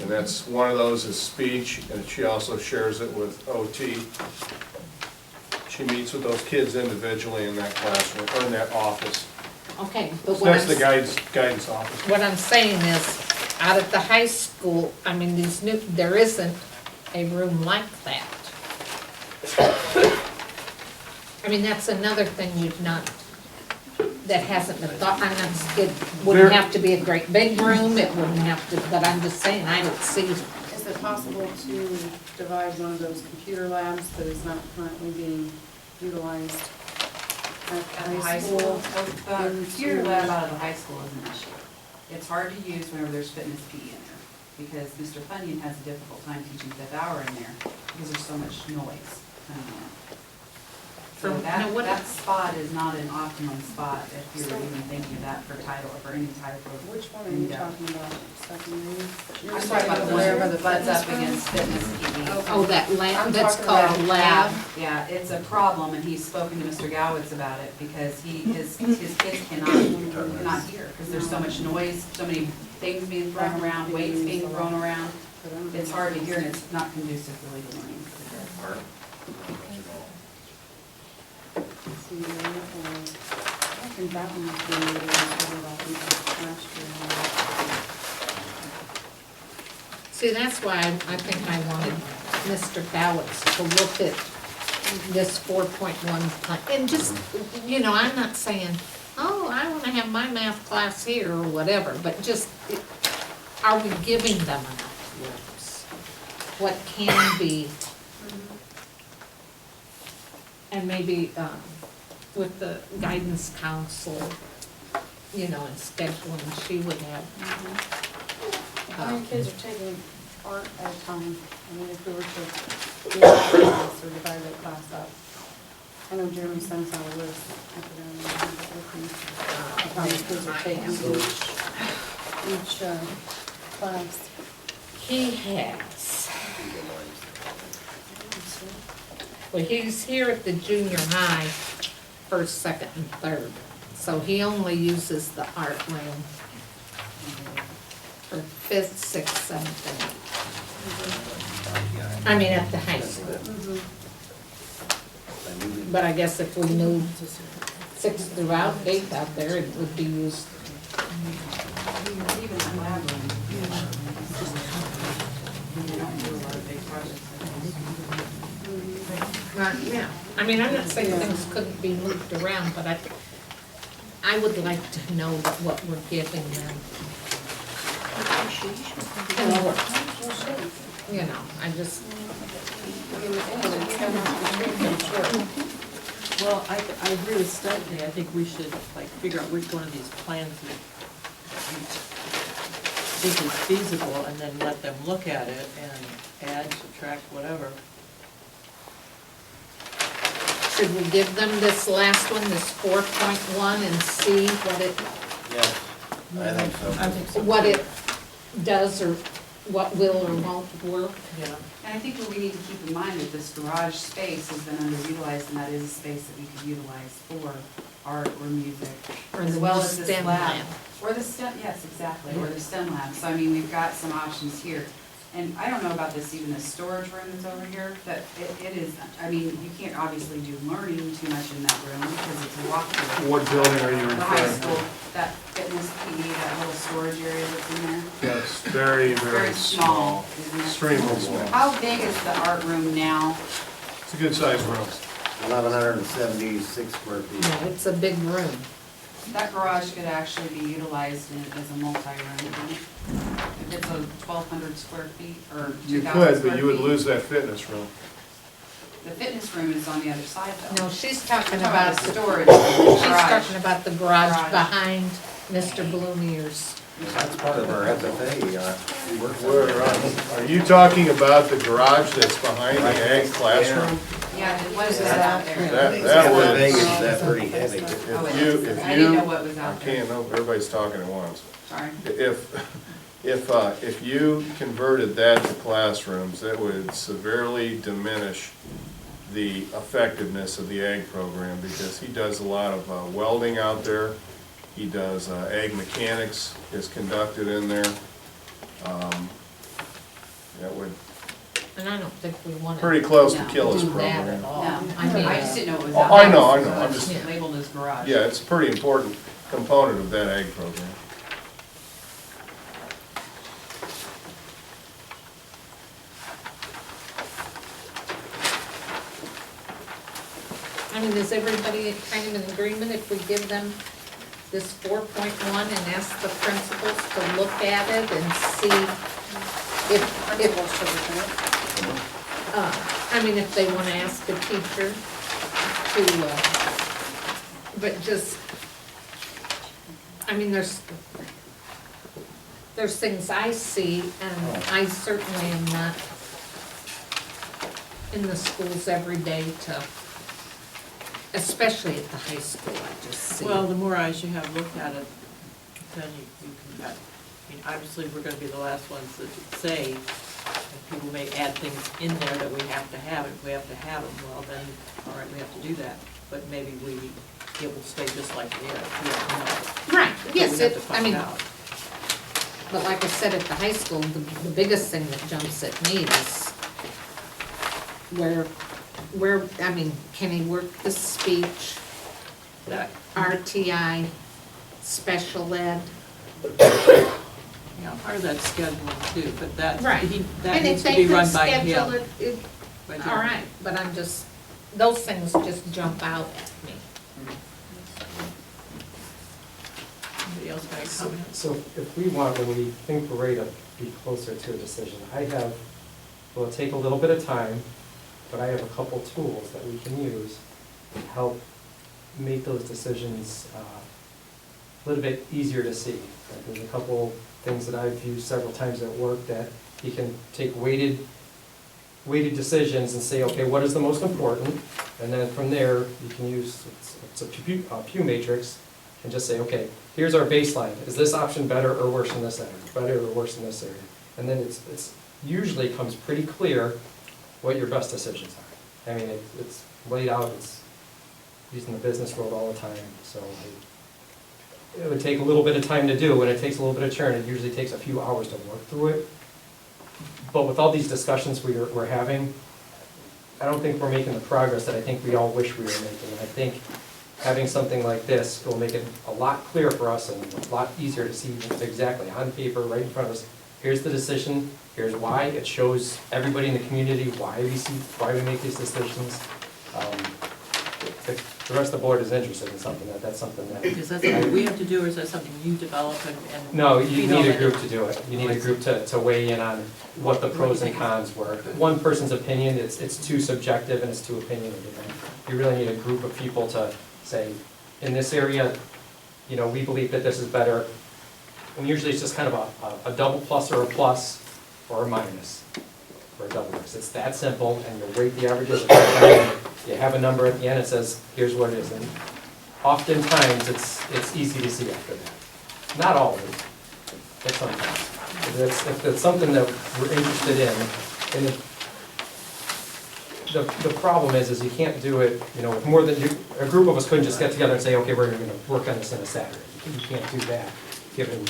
And that's, one of those is speech, and she also shares it with OT. She meets with those kids individually in that classroom, or in that office. Okay, but So what that's I'm, the guidance office. what I'm saying is, out at the high school, I mean, these new, there isn't a room like that. I mean, that's another thing we've not, that hasn't been thought, I'm not, it wouldn't have to be a great big room, it wouldn't have to, but I'm just saying, I don't see, Is it possible to divide one of those computer labs that is not currently being utilized at At the high school, the into- computer lab out of the high school is an issue. It's hard to use whenever there's fitness PE in there, because Mr. Funyon has a difficult time teaching 5th hour in there, because there's so much noise coming in. So From- that, now what- that spot is not an optimum spot if you're even thinking of that for title, or for any type of. Which one are you talking about, secondary? I'm talking about the one that butts up against fitness PE. oh, that lab, I'm that's talking called about lab. Yeah, it's a problem, and he's spoken to Mr. Gowitz about it, because his kids cannot hear, because there's so much noise, so many things being thrown around, weights being thrown around. It's hard to hear, and it's not conducive really to learning. Art. See, I think that one was being utilized last year. See, that's why I think I wanted Mr. Gowitz to look at this 4.1 plan, and just, you know, I'm not saying, oh, I wanna have my math class here or whatever, but just, are we giving them enough rooms? What can be, and maybe, with the guidance council, you know, and scheduling, she would have, How many kids are taking art at a time? I mean, if we were to do that class or divide that class up. I know Jeremy sends out a list. I forgot of how many kids are taking each class. he has. Well, he's here at the junior high, 1st, 2nd, and 3rd, so he only uses the art room for 5th, 6th, 7th, and 8th. I mean, at the high school. But I guess if we moved 6th throughout, 8th out there, it would be used. Even the lab room. They don't do a lot of big projects. Yeah, I mean, I'm not saying things couldn't be moved around, but I would like to know what we're giving them. can work. You know, I just, I mean, anyway, it's gonna have to be changed, I'm sure. Well, I agree with Stephanie, I think we should like figure out which one of these plans we think is feasible and then let them look at it and add, subtract, whatever. should we give them this last one, this 4.1, and see what it, Yes, I think so. I think so. what it does or what will or won't work? Yeah. And I think what we need to keep in mind is this garage space has been underutilized, and that is a space that we could utilize for art or music, Or as the well as this STEM lab. lab. Or the STEM, yes, exactly, or the STEM lab. So I mean, we've got some options here. And I don't know about this, even this storage room that's over here, but it is, I mean, you can't obviously do learning too much in that room because it's a walk-through. What building are you The high referring school, to? that fitness PD, that little storage area that's in there. That's very, very small, isn't it? extremely small. How big is the art room now? It's a good sized room. 1,176 square feet. No, it's a big room. That garage could actually be utilized as a multi-room, couldn't it? If it's a 1,200 square feet or 2,000 You square could, but you would feet. lose that fitness room. The fitness room is on the other side though. No, she's talking Talking about about the storage. She's Garage. talking about the garage Garage. behind Mr. Bloomier's. That's part of our FFA, we work Are you talking about the garage that's behind the ag classroom? Yeah, and what is that out there? That FFA was, is that pretty heavy. Oh, it if is. I didn't know you, what was I out there. can't know, everybody's talking at once. Sorry. If you converted that to classrooms, that would severely diminish the effectiveness of the ag program, because he does a lot of welding out there. He does, ag mechanics is conducted in there. That would And I don't think we want to pretty close to No. kill his do that at program. all. No, I mean, I just didn't know it was Oh, out I there. know, I know, so I'm it's just- labeled as garage. Yeah, it's a pretty important component of that ag program. I mean, is everybody kind of in agreement if we give them this 4.1 and ask the principals to look at it and see if, Principals should return it. I mean, if they want to ask the teacher to, but just, I mean, there's things I see, and I certainly am not in the schools every day to, especially at the high school, I just see. Well, the more eyes you have looked at it, then you can, I mean, obviously, we're gonna be the last ones that say, and people may add things in there that we have to have. If we have to have them, well, then, all right, we have to do that. But maybe it will stay just like it is. We don't know. Right, So yes, we have to I find mean, out. but like I said, at the high school, the biggest thing that jumps at me is where, I mean, can he work the speech, That, RTI, special ed? yeah, part of that scheduling too, but that, Right. that And needs if to they be could run by schedule him. it, by all him. right, but I'm just, those things just jump out at me. Anybody else got a comment? So if we want, when we think we're ready to be closer to a decision, will take a little bit of time, but I have a couple tools that we can use to help make those decisions a little bit easier to see. Like, there's a couple things that I've used several times at work that you can take weighted decisions and say, okay, what is the most important? And then from there, you can use, it's a Pew matrix, and just say, okay, here's our baseline. Is this option better or worse in this area? Better or worse in this area? And then it's usually comes pretty clear what your best decisions are. I mean, it's laid out, it's used in the business world all the time, so it would take a little bit of time to do, and it takes a little bit of churn. It usually takes a few hours to work through it. But with all these discussions we're having, I don't think we're making the progress that I think we all wish we were making. And I think having something like this will make it a lot clearer for us and a lot easier to see exactly on paper, right in front of us. Here's the decision, here's why. It shows everybody in the community why we make these decisions. the rest of the board is interested in something, that's something that. Is that something we have to do, or is that something you develop and? No, you we know need a that group to do it. You need a group to weigh in on what the pros and cons were. One person's opinion, it's too subjective and it's too opinionated. You really need a group of people to say, in this area, you know, we believe that this is better. And usually it's just kind of a double plus or a plus or a minus or a double X. It's that simple, and you rate the averages. You have a number at the end, it says, here's what it is. And oftentimes, it's easy to see after that. Not always, but sometimes. If it's something that we're interested in, and the problem is you can't do it, you know, with more than, a group of us couldn't just get together and say, okay, we're gonna work on this on a Saturday. You can't do that, given,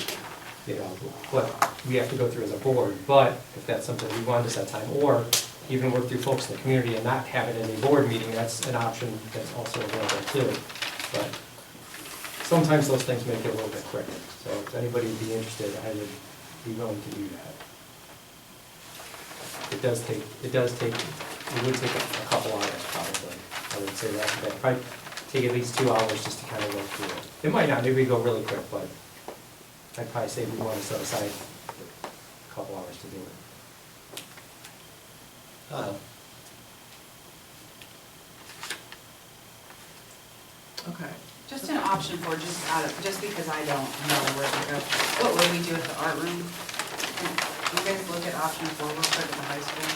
you know, what we have to go through as a board. But if that's something we want to set time, or even work through folks in the community and not have it in a board meeting, that's an option that's also available too. But sometimes those things make it a little bit quicker. So if anybody would be interested, I would be willing to do that. It would take a couple hours probably. I would say that probably take at least 2 hours just to kind of go through it. It might not, maybe we go really quick, but I'd probably say we want to set aside a couple hours to do it. Okay. Just an option for, just because I don't know where to go. What would we do at the art room? You guys look at option 4 real quick at the high school.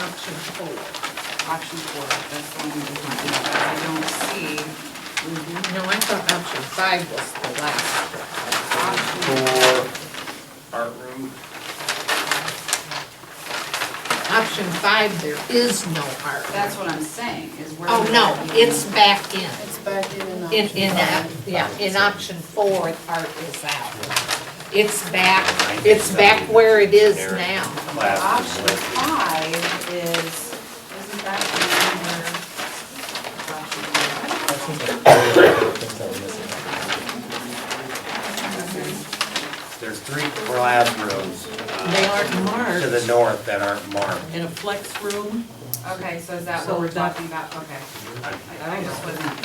Option 4. Option 4, that's the one we just want to do. I don't see. No, I thought option 5 was the last. Option For art room, Option 5, there is no art. That's what I'm saying, is where. Oh, no, it's back in. It's back in In that, yeah, in option 4, art is out. It's back where it is now. Option classroom. 5 isn't that There's 3 classrooms They aren't marked. to the north that aren't marked. In a flex room, Okay, so is that So what we're that- talking about? Okay. I just wasn't,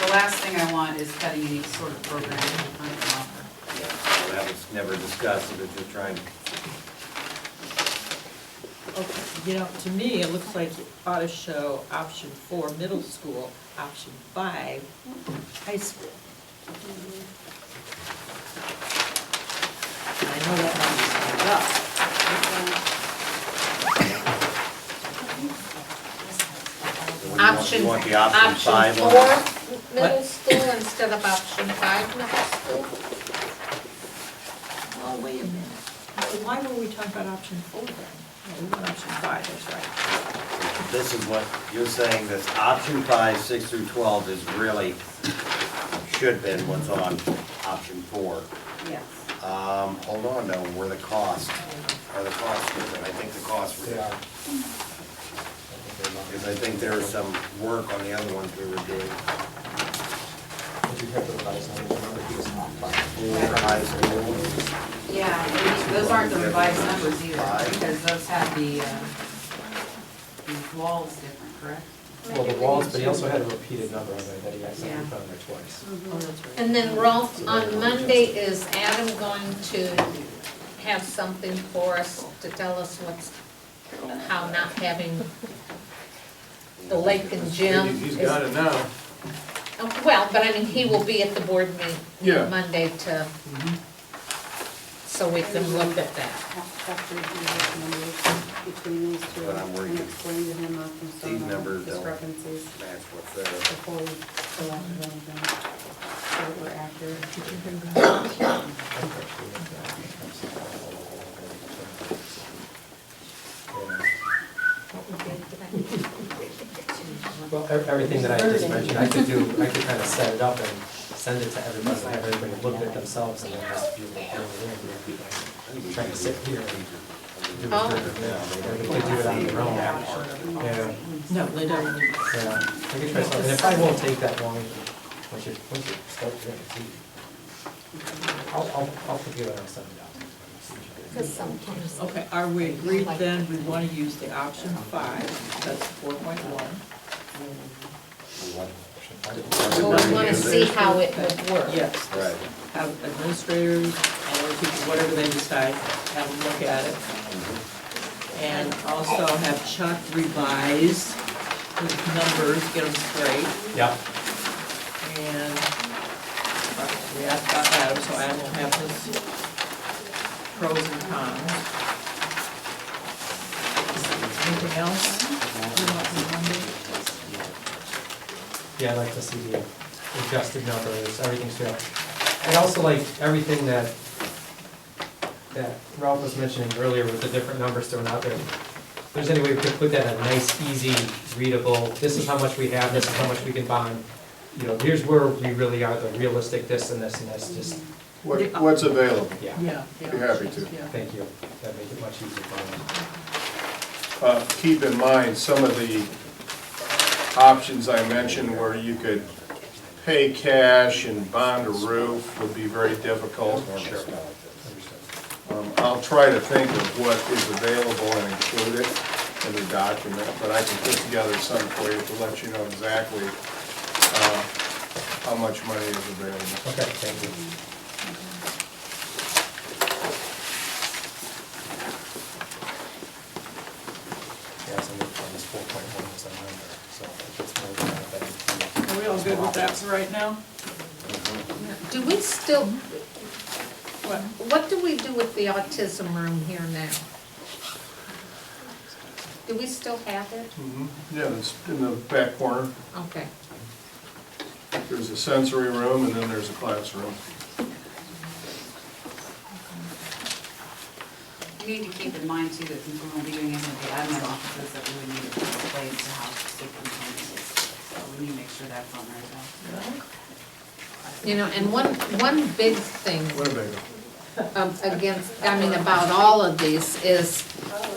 the last thing I want is cutting any sort of program on an offer. Yeah, so that was never discussed, but just trying, okay, you know, to me, it looks like you ought to show option 4, middle school, option 5, high school. And I know that might be screwed up. you want the option 5 4 one? middle school instead of option 5 middle school? Oh, wait a minute. Why were we talking about option 4 then? No, we want option 5, that's right. This is what you're saying, this option 5, 6 through 12 is really, should have been what's on option 4. Yes. Hold on though, where the cost, are the costs different? I think the costs were different. Because I think there was some work on the other ones we were doing. Would you have the revised numbers? For high school, Yeah, those aren't the revised numbers either, Five. because those have the walls different, correct? Well, the walls, but he also had a repeated number on there that he actually Yeah. put on there twice. Oh, that's right. And then Rolf, on Monday, is Adam going to have something for us to tell us how not having the lake and gym? He's got it now. Well, but I mean, he will be at the board meeting Yeah. Monday so we can look at that. After the recommendations between these two, But I'm worried and explain to him our these concern numbers on don't discrepancies match what's there. before we select anything, so that we're accurate. Well, everything that I just mentioned, I could kind of set it up and send it to everybody, and have everybody look at it themselves, and then just be able to trying to sit here and do it. Oh. Everybody could do it on their own. Yeah, No, they don't. yeah. I could try something, and it probably won't take that long, once you start doing it, too. I'll put together and send it out. Because sometimes. Okay, are we agreed then, we want to use the option 5, that's 4.1. Well, we want to see how it would work. Yes. Right. Have administrators, all those people, whatever they decide, have them look at it. And also have Chuck revise his numbers, get them straight. Yep. And we asked about Adam, so Adam will have his pros and cons. Anything else? You want from Monday? Yeah, I'd like to see the adjusted numbers, everything's fair. I also like everything that Ralph was mentioning earlier with the different numbers thrown out there. If there's any way we could put that in a nice, easy, readable, this is how much we have, this is how much we can bond. You know, here's where we really are, the realistic this and this and this, just, What's available? yeah, Yeah. Be happy to. Yeah. thank you. That'd make it much easier for me. Keep in mind, some of the options I mentioned where you could pay cash and bond a roof would be very difficult. Sure. I'll try to think of what is available and include it in the document, but I can put together something for you to let you know exactly how much money is available. Okay, thank you. Yeah, so on this 4.1 was a number, so if it's more than that, Are we all good with that for right now? Do we still, What? what do we do with the autism room here now? Do we still have it? Yeah, it's in the back corner. Okay. There's a sensory room and then there's a classroom. You need to keep in mind too that since we won't be doing anything with the admin offices, that we would need to display the house superintendent is. So we need to make sure that's on there as well. You know, and one big thing Winnebago. about all of these is,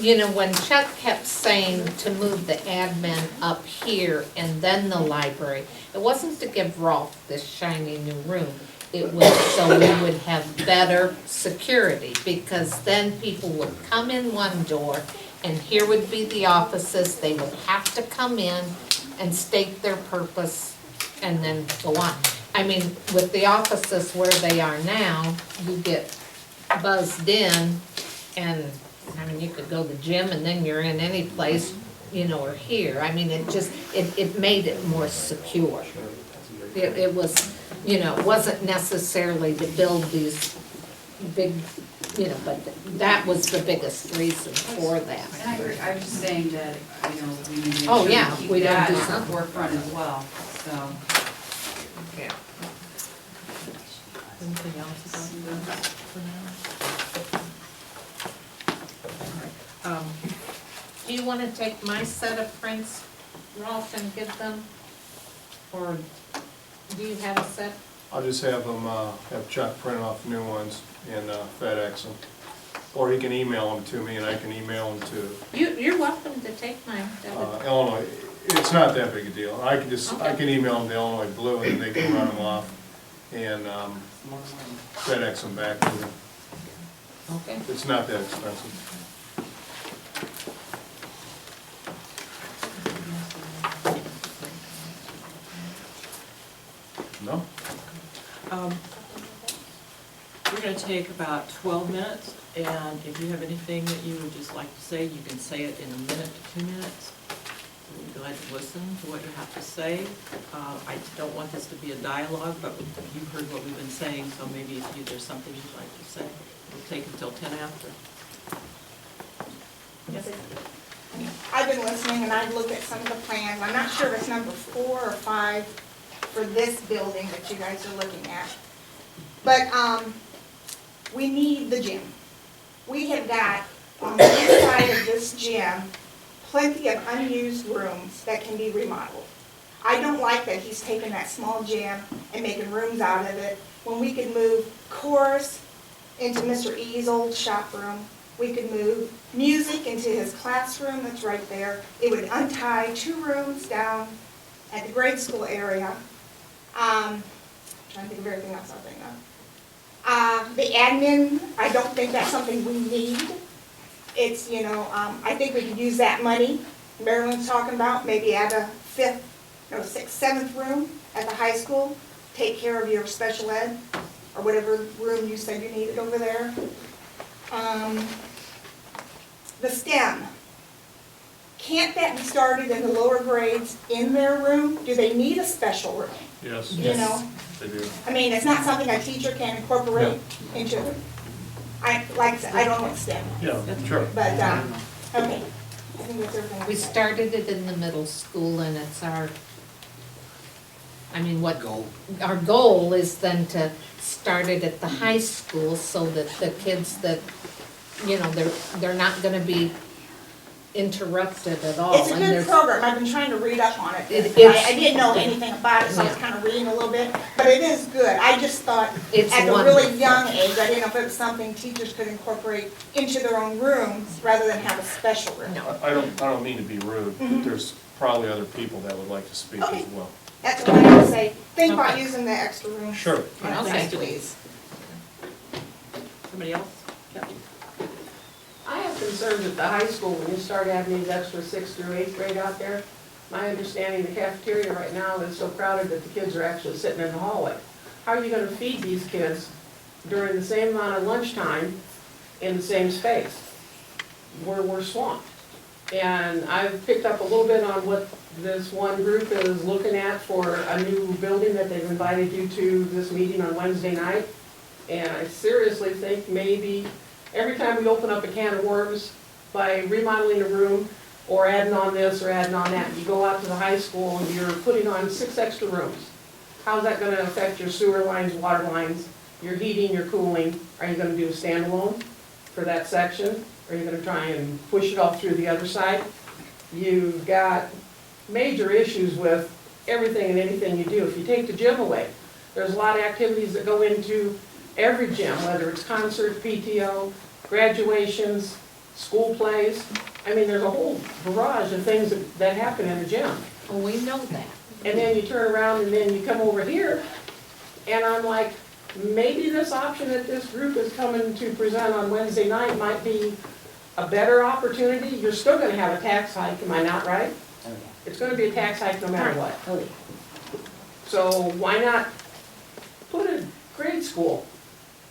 you know, when Chuck kept saying to move the admin up here and then the library, it wasn't to give Rolf this shiny new room. It was so we would have better security, because then people would come in one door and here would be the offices, they would have to come in and state their purpose and then go on. I mean, with the offices where they are now, you get buzzed in, and, I mean, you could go to the gym and then you're in any place, you know, or here. I mean, it made it more secure. It was, you know, it wasn't necessarily to build these big, you know, but that was the biggest reason for that. And I agree, I was just saying that, you know, we need to make Oh, sure yeah, we keep we don't that do at the something. forefront as well, so. Yeah. Anything else about this for now? Do you wanna take my set of prints, Ralph, and give them? Or do you have a set? I'll just have them, have Chuck print off new ones and FedEx them. Or he can email them to me and I can email them to You're welcome to take mine. That would- Illinois. It's not that big a deal. I can just, I Okay. can email them to Illinois Blue and they can run them off and FedEx them back to them. Okay. It's not that expensive. No? We're gonna take about 12 minutes, and if you have anything that you would just like to say, you can say it in a minute to 2 minutes. We'd be glad to listen to what you have to say. I don't want this to be a dialogue, but you've heard what we've been saying, so maybe if there's something you'd like to say. We'll take until 10 after. Yes. I've been listening and I've looked at some of the plans. I'm not sure if it's number 4 or 5 for this building that you guys are looking at. But, we need the gym. We have got, on the inside of this gym, plenty of unused rooms that can be remodeled. I don't like that he's taking that small gym and making rooms out of it, when we could move chorus into Mr. E's old shop room. We could move music into his classroom that's right there. It would untie 2 rooms down at the grade school area. Trying to think of everything else I think of. The admin, I don't think that's something we need. It's, I think we could use that money Marilyn's talking about, maybe add a sixth, seventh room at the high school, take care of your special ed, or whatever room you said you needed over there. The STEM, can't that be started in the lower grades in their room? Do they need a special room? Yes, You know, they do. I mean, it's not something a teacher can incorporate into, like I said, I don't know STEM, Yeah, sure. but, okay. I think that's everything. We started it in the middle school and it's our, our goal is then to start it at the high school so that the kids that, they're not gonna be interrupted at all. It's a and good they're- program, I've been trying to read up on it. It's- I didn't know anything about it, so I was kind of reading a little bit, but it is good. I just thought, It's at a wonderful. really young age, I didn't know if it was something teachers could incorporate into their own rooms rather than have a special room. No. I don't mean to be rude, but there's probably other people that would like to speak as Okay. well. That's what I had to say. Think about Okay. using the extra room. Sure. Yes, Okay. please. Somebody else? Yep. I have concerns at the high school when you start having these extra 6th through 8th grade out there. My understanding, the cafeteria right now is so crowded that the kids are actually sitting in the hallway. How are you gonna feed these kids during the same amount of lunchtime in the same space? We're swamped. And I've picked up a little bit on what this one group is looking at for a new building that they've invited you to this meeting on Wednesday night. And I seriously think maybe every time we open up a can of worms by remodeling a room or adding on this or adding on that, you go out to the high school and you're putting on 6 extra rooms. How's that gonna affect your sewer lines, water lines, your heating, your cooling? Are you gonna do a standalone for that section? Are you gonna try and push it off through the other side? You've got major issues with everything and anything you do. If you take the gym away, there's a lot of activities that go into every gym, whether it's concert, PTO, graduations, school plays. I mean, there's a whole barrage of things that happen in a gym. Well, we know that. And then you turn around and then you come over here, and I'm like, maybe this option that this group is coming to present on Wednesday night might be a better opportunity. You're still gonna have a tax hike, am I not right? Oh, It's gonna be a tax hike no matter what. yeah. So why not put a grade school?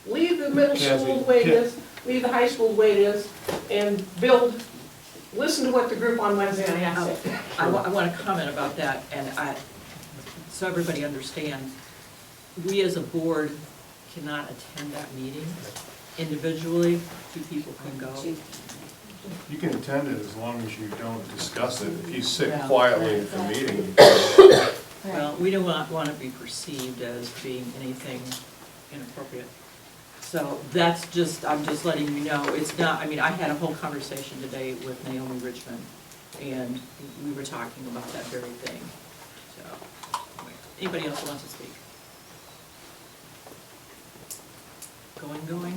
Leave the middle school the way it is, leave the high school the way it is, and listen to what the group on Wednesday night has to say. I want to comment about that, and so everybody understands, we as a board cannot attend that meeting. Individually, 2 people can go. You can attend it as long as you don't discuss it. If you sit Yeah. quietly at the meeting, you can. Well, we don't want to be perceived as being anything inappropriate. So that's just, I'm just letting you know, it's not, I mean, I had a whole conversation today with Naomi Richmond, and we were talking about that very thing. So, anybody else who wants to speak?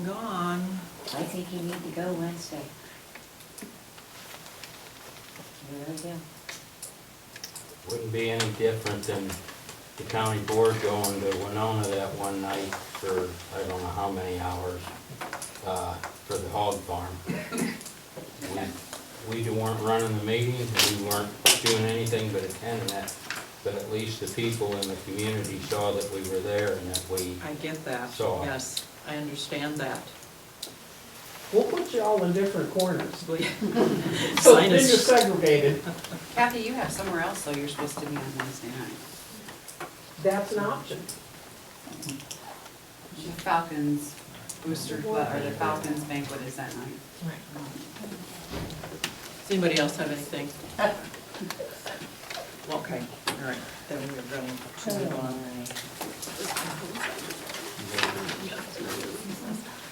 Gone. I think you need to go Wednesday. You really do. Wouldn't be any different than the county board going to Winona that one night for, I don't know how many hours, for the hog farm. We weren't running the meetings, we weren't doing anything but attending that, but at least the people in the community saw that we were there and that we I get that, saw. yes, I understand that. We'll put you all in different corners. So Sign then you're is, segregated. Kathy, you have somewhere else, so you're supposed to be on Wednesday night. That's an option. The Falcons Booster Club, or the Falcons banquet is that night. does anybody else have anything? Okay, all right, then we're going to move on.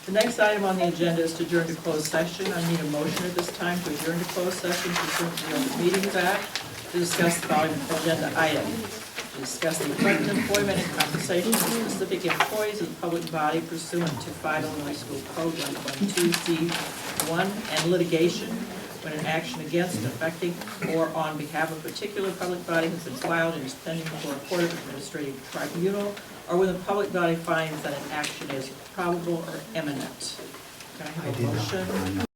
The next item on the agenda is to adjourn to closed session. I need a motion at this time to adjourn to closed session pursuant to the Open Meetings Act to discuss the following agenda items. To discuss the appointment, employment, and compensation of specific employees of the public body pursuant to 5 Illinois School Code 122C1 and litigation. when an action against, affecting, or on behalf of a particular public body has been filed and is pending before a court of administrative tribunal, or when the public body finds that an action is probable or imminent. Can I have a motion?